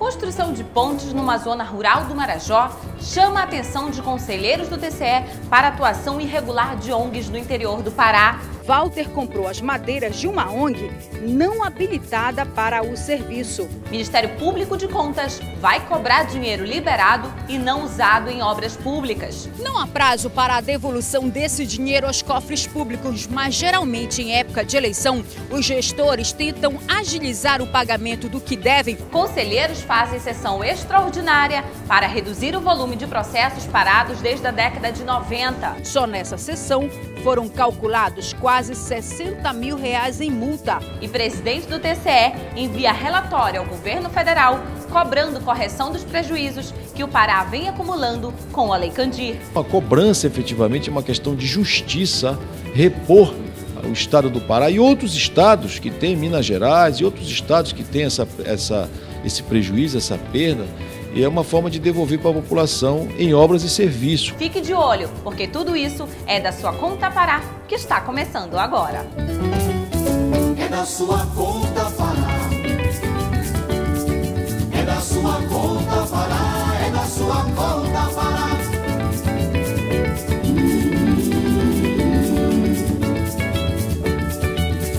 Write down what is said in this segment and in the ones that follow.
construção de pontes numa zona rural do Marajó chama a atenção de conselheiros do TCE para a atuação irregular de ONGs no interior do Pará. Walter comprou as madeiras de uma ONG não habilitada para o serviço. Ministério Público de Contas vai cobrar dinheiro liberado e não usado em obras públicas. Não há prazo para a devolução desse dinheiro aos cofres públicos, mas geralmente em época de eleição, os gestores tentam agilizar o pagamento do que devem. Conselheiros fazem sessão extraordinária para reduzir o volume de processos parados desde a década de 90. Só nessa sessão foram calculados quase R$60 mil em multa. E presidente do TCE envia relatório ao governo federal cobrando correção dos prejuízos que o Pará vem acumulando com a Lei Candir. A cobrança efetivamente é uma questão de justiça, repor o estado do Pará e outros estados que têm, Minas Gerais e outros estados que têm esse prejuízo, essa perda. E é uma forma de devolver para a população em obras e serviços. Fique de olho, porque tudo isso é da sua Conta Pará, que está começando agora. É da sua Conta Pará. É da sua Conta Pará. É da sua Conta Pará.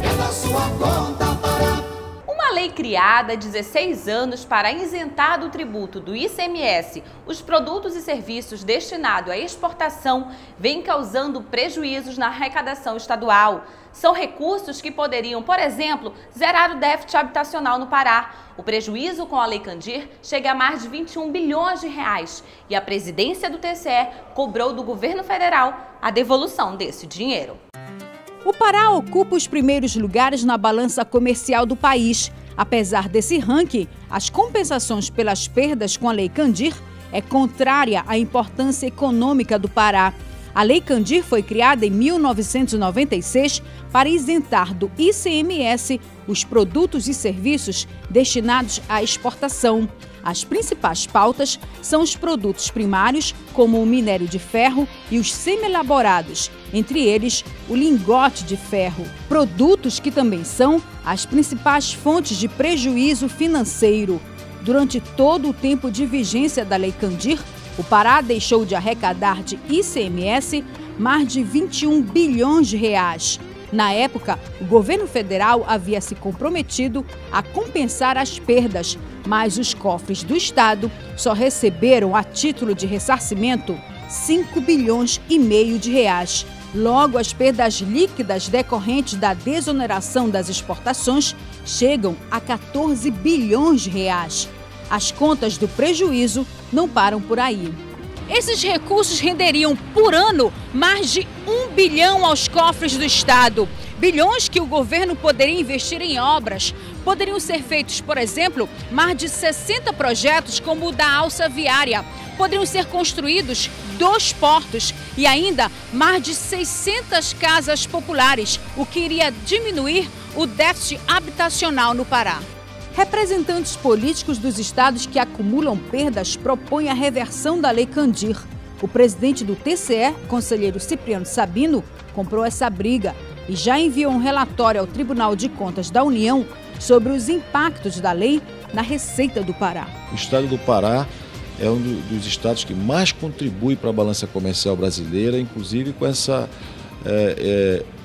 É da sua Conta Pará. Uma lei criada há 16 anos para isentar do tributo do ICMS os produtos e serviços destinados à exportação vem causando prejuízos na arrecadação estadual. São recursos que poderiam, por exemplo, zerar o déficit habitacional no Pará. O prejuízo com a Lei Candir chega a mais de 21 bilhões de reais e a presidência do TCE cobrou do governo federal a devolução desse dinheiro. O Pará ocupa os primeiros lugares na balança comercial do país. Apesar desse ranking, as compensações pelas perdas com a Lei Candir é contrária à importância econômica do Pará. A Lei Candir foi criada em 1996 para isentar do ICMS os produtos e serviços destinados à exportação. As principais pautas são os produtos primários, como o minério de ferro e os semi-elaborados, entre eles o lingote de ferro. Produtos que também são as principais fontes de prejuízo financeiro. Durante todo o tempo de vigência da Lei Candir, o Pará deixou de arrecadar de ICMS mais de 21 bilhões de reais. Na época, o governo federal havia se comprometido a compensar as perdas, mas os cofres do estado só receberam, a título de ressarcimento, 5 bilhões e meio de reais. Logo, as perdas líquidas decorrentes da desoneração das exportações chegam a 14 bilhões de reais. As contas do prejuízo não param por aí. Esses recursos renderiam por ano mais de 1 bilhão aos cofres do estado. Bilhões que o governo poderia investir em obras. Poderiam ser feitos, por exemplo, mais de 60 projetos como o da alça viária. Poderiam ser construídos 2 portos e ainda mais de 600 casas populares, o que iria diminuir o déficit habitacional no Pará. Representantes políticos dos estados que acumulam perdas propõem a reversão da Lei Candir. O presidente do TCE, conselheiro Cipriano Sabino, comprou essa briga e já enviou um relatório ao Tribunal de Contas da União sobre os impactos da lei na receita do Pará. O estado do Pará é um dos estados que mais contribui para a balança comercial brasileira, inclusive com essa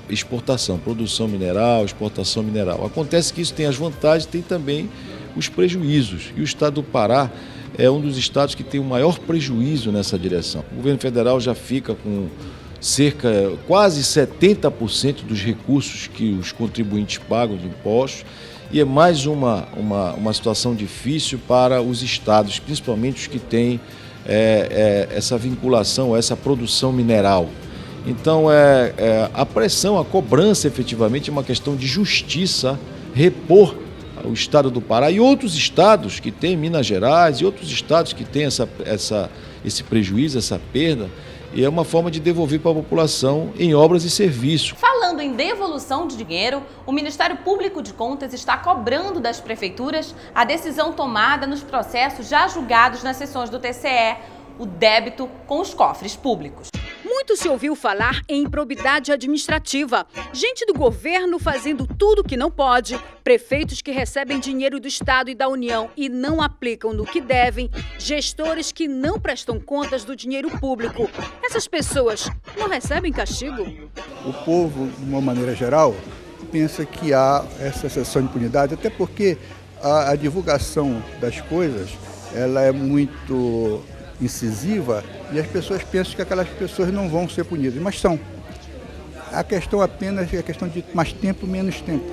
exportação, produção mineral, exportação mineral. Acontece que isso tem as vantagens, tem também os prejuízos. E o estado do Pará é um dos estados que tem o maior prejuízo nessa direção. O governo federal já fica com quase 70% dos recursos que os contribuintes pagam de impostos. E é mais uma situação difícil para os estados, principalmente os que têm essa vinculação, essa produção mineral. Então, a pressão, a cobrança, efetivamente, é uma questão de justiça, repor o estado do Pará e outros estados que têm, Minas Gerais e outros estados que têm esse prejuízo, essa perda, e é uma forma de devolver para a população em obras e serviços. Falando em devolução de dinheiro, o Ministério Público de Contas está cobrando das prefeituras a decisão tomada nos processos já julgados nas sessões do TCE, o débito com os cofres públicos. Muito se ouviu falar em improbidade administrativa. Gente do governo fazendo tudo que não pode, prefeitos que recebem dinheiro do Estado e da União e não aplicam no que devem, gestores que não prestam contas do dinheiro público. Essas pessoas não recebem castigo? O povo, de uma maneira geral, pensa que há essa sensação de impunidade, até porque a divulgação das coisas ela é muito incisiva e as pessoas pensam que aquelas pessoas não vão ser punidas, mas são. A questão apenas é a questão de mais tempo, menos tempo.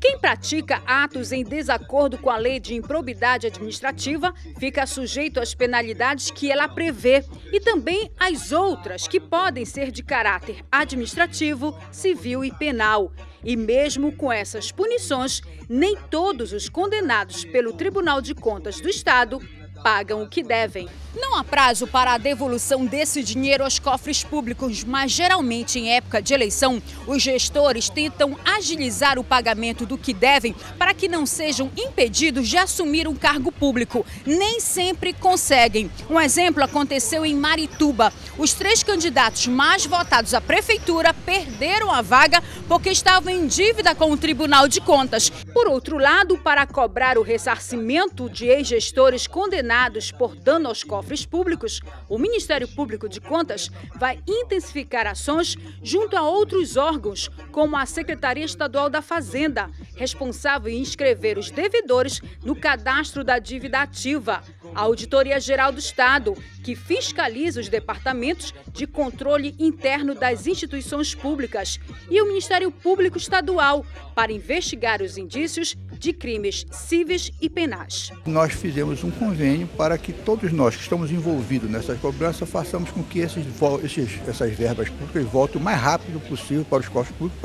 Quem pratica atos em desacordo com a lei de improbidade administrativa fica sujeito às penalidades que ela prevê e também às outras que podem ser de caráter administrativo, civil e penal. E mesmo com essas punições, nem todos os condenados pelo Tribunal de Contas do Estado pagam o que devem. Não há prazo para a devolução desse dinheiro aos cofres públicos, mas geralmente em época de eleição, os gestores tentam agilizar o pagamento do que devem para que não sejam impedidos de assumir um cargo público. Nem sempre conseguem. Um exemplo aconteceu em Marituba. Os 3 candidatos mais votados à prefeitura perderam a vaga porque estavam em dívida com o Tribunal de Contas. Por outro lado, para cobrar o ressarcimento de ex-gestores condenados por dano aos cofres públicos, o Ministério Público de Contas vai intensificar ações junto a outros órgãos, como a Secretaria Estadual da Fazenda, responsável em inscrever os devedores no cadastro da dívida ativa, a Auditoria Geral do Estado, que fiscaliza os departamentos de controle interno das instituições públicas, e o Ministério Público Estadual, para investigar os indícios de crimes cíveis e penais. Nós fizemos um convênio para que todos nós que estamos envolvidos nessas cobranças façamos com que essas verbas públicas voltem o mais rápido possível para os cofres públicos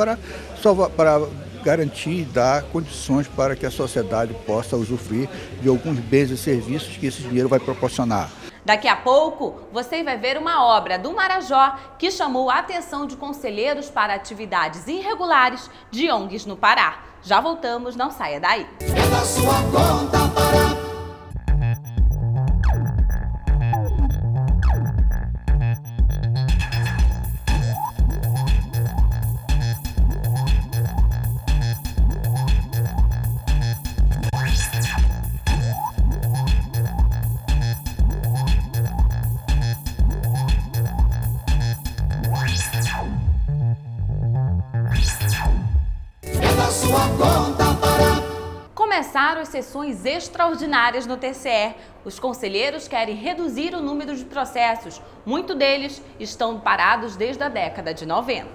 para garantir e dar condições para que a sociedade possa usufruir de alguns bens e serviços que esse dinheiro vai proporcionar. Daqui a pouco, você vai ver uma obra do Marajó que chamou a atenção de conselheiros para atividades irregulares de ONGs no Pará. Já voltamos, não saia daí. É da sua conta, Pará. Começaram as sessões extraordinárias no TCE. Os conselheiros querem reduzir o número de processos. Muitos deles estão parados desde a década de 90.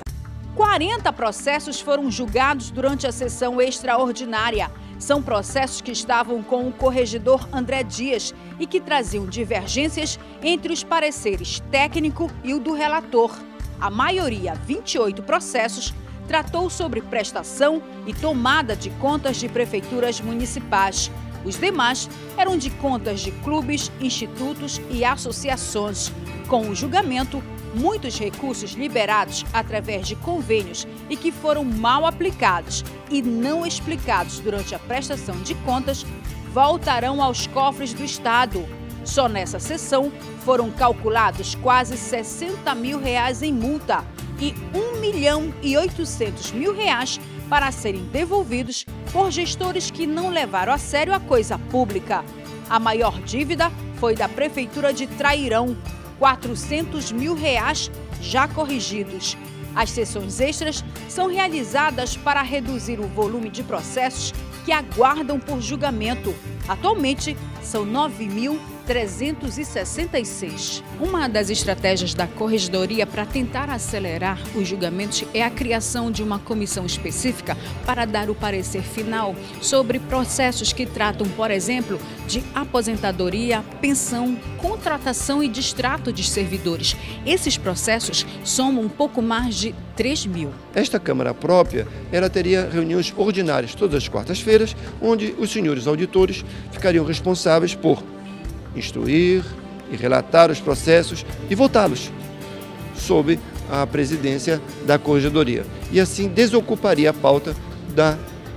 40 processos foram julgados durante a sessão extraordinária. São processos que estavam com o corregedor André Dias e que traziam divergências entre os pareceres técnico e o do relator. A maioria, 28 processos, tratou sobre prestação e tomada de contas de prefeituras municipais. Os demais eram de contas de clubes, institutos e associações. Com o julgamento, muitos recursos liberados através de convênios e que foram mal aplicados e não explicados durante a prestação de contas voltarão aos cofres do Estado. Só nessa sessão foram calculados quase R$60 mil em multa e R$1.800.000 para serem devolvidos por gestores que não levaram a sério a coisa pública. A maior dívida foi da Prefeitura de Trairão, R$400 mil já corrigidos. As sessões extras são realizadas para reduzir o volume de processos que aguardam por julgamento. Atualmente, são 9.366. Uma das estratégias da Corregedoria para tentar acelerar os julgamentos é a criação de uma comissão específica para dar o parecer final sobre processos que tratam, por exemplo, de aposentadoria, pensão, contratação e distrato de servidores. Esses processos somam um pouco mais de 3 mil. Esta Câmara própria, ela teria reuniões ordinárias todas as quartas-feiras, onde os senhores auditores ficariam responsáveis por instruir e relatar os processos e votá-los sob a presidência da Corregedoria. E assim desocuparia a pauta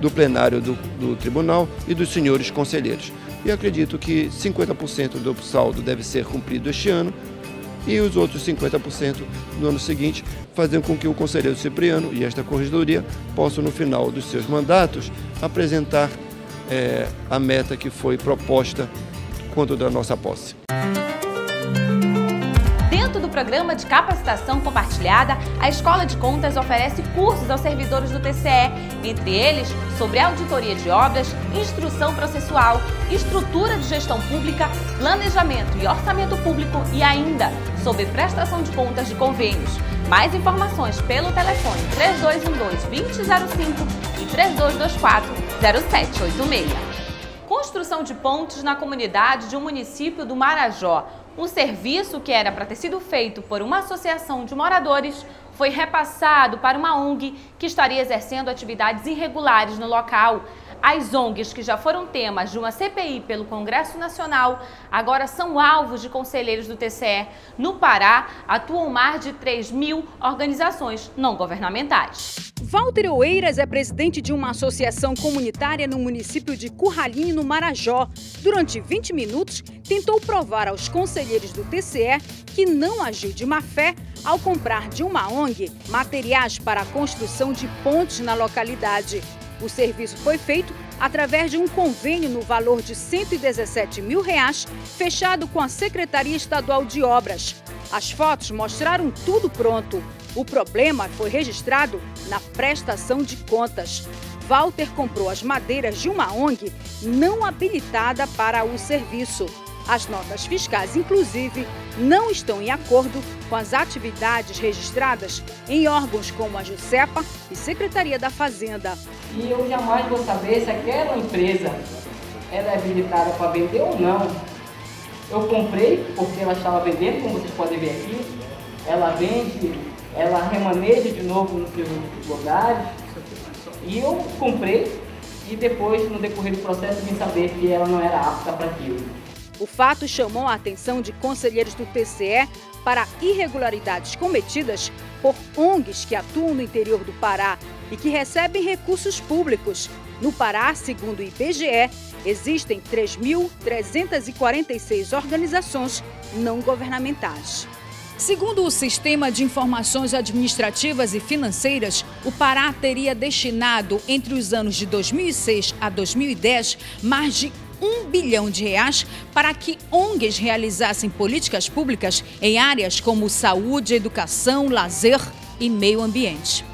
do plenário do tribunal e dos senhores conselheiros. E acredito que 50% do saldo deve ser cumprido este ano e os outros 50% no ano seguinte, fazendo com que o conselheiro Cipriano e esta corregedoria possam, no final dos seus mandatos, apresentar a meta que foi proposta quando da nossa posse. Dentro do programa de capacitação compartilhada, a Escola de Contas oferece cursos aos servidores do TCE, entre eles sobre auditoria de obras, instrução processual, estrutura de gestão pública, planejamento e orçamento público e ainda sobre prestação de contas de convênios. Mais informações pelo telefone 3212-2005 e 3224-0786. Construção de pontes na comunidade de um município do Marajó. Um serviço que era para ter sido feito por uma associação de moradores foi repassado para uma ONG que estaria exercendo atividades irregulares no local. As ONGs, que já foram temas de uma CPI pelo Congresso Nacional, agora são alvos de conselheiros do TCE. No Pará, atuam mais de 3.000 organizações não governamentais. Walter Oeiras é presidente de uma associação comunitária no município de Curralinho, no Marajó. Durante 20 minutos, tentou provar aos conselheiros do TCE que não agiu de má fé ao comprar de uma ONG materiais para a construção de pontes na localidade. O serviço foi feito através de um convênio no valor de R$ 117 mil, fechado com a Secretaria Estadual de Obras. As fotos mostraram tudo pronto. O problema foi registrado na prestação de contas. Walter comprou as madeiras de uma ONG não habilitada para o serviço. As notas fiscais, inclusive, não estão em acordo com as atividades registradas em órgãos como a Jusepa e Secretaria da Fazenda. E eu jamais vou saber se aquela empresa ela é habilitada para vender ou não. Eu comprei porque ela estava vendendo, como vocês podem ver aqui. Ela vende, ela remaneja de novo nos seus lugares. E eu comprei e depois, no decorrer do processo, vim saber que ela não era apta para aquilo. O fato chamou a atenção de conselheiros do TCE para irregularidades cometidas por ONGs que atuam no interior do Pará e que recebem recursos públicos. No Pará, segundo o IBGE, existem 3.346 organizações não governamentais. Segundo o Sistema de Informações Administrativas e Financeiras, o Pará teria destinado, entre os anos de 2006 a 2010, mais de R$1 bilhão para que ONGs realizassem políticas públicas em áreas como saúde, educação, lazer e meio ambiente.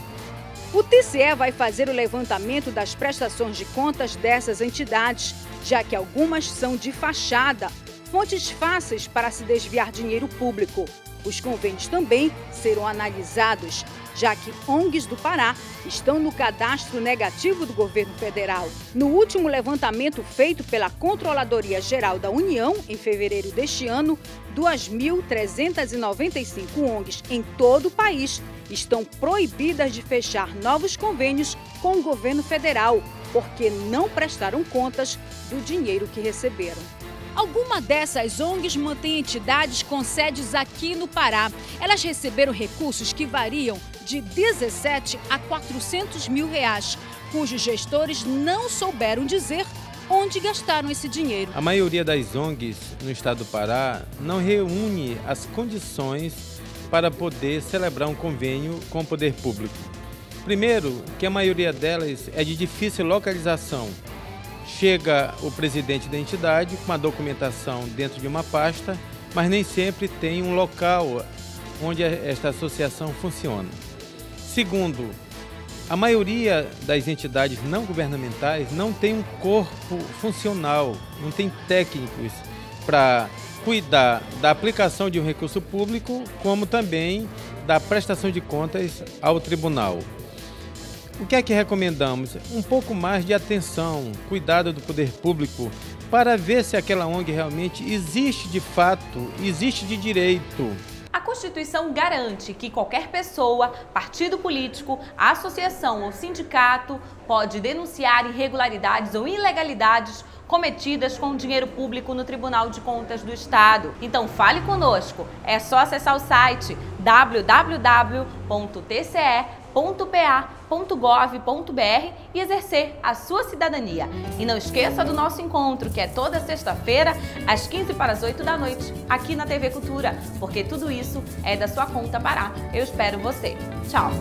O TCE vai fazer o levantamento das prestações de contas dessas entidades, já que algumas são de fachada, fontes fáceis para se desviar dinheiro público. Os convênios também serão analisados, já que ONGs do Pará estão no cadastro negativo do governo federal. No último levantamento feito pela Controladoria Geral da União, em fevereiro deste ano, 2.395 ONGs em todo o país estão proibidas de fechar novos convênios com o governo federal, porque não prestaram contas do dinheiro que receberam. Alguma dessas ONGs mantém entidades com sedes aqui no Pará. Elas receberam recursos que variam de 17 a 400 mil reais, cujos gestores não souberam dizer onde gastaram esse dinheiro. A maioria das ONGs no estado do Pará não reúne as condições para poder celebrar um convênio com o poder público. Primeiro, que a maioria delas é de difícil localização. Chega o presidente da entidade com uma documentação dentro de uma pasta, mas nem sempre tem um local onde esta associação funciona. Segundo, a maioria das entidades não governamentais não tem um corpo funcional, não tem técnicos para cuidar da aplicação de um recurso público, como também da prestação de contas ao tribunal. O que é que recomendamos? Um pouco mais de atenção, cuidado do poder público, para ver se aquela ONG realmente existe de fato, existe de direito. A Constituição garante que qualquer pessoa, partido político, associação ou sindicato pode denunciar irregularidades ou ilegalidades cometidas com dinheiro público no Tribunal de Contas do Estado. Então fale conosco, é só acessar o site www.tce.jus.br e exercer a sua cidadania. E não esqueça do nosso encontro, que é toda sexta-feira, às 7:45 da noite, aqui na TV Cultura, porque tudo isso é da sua conta Pará. Eu espero você. Tchau!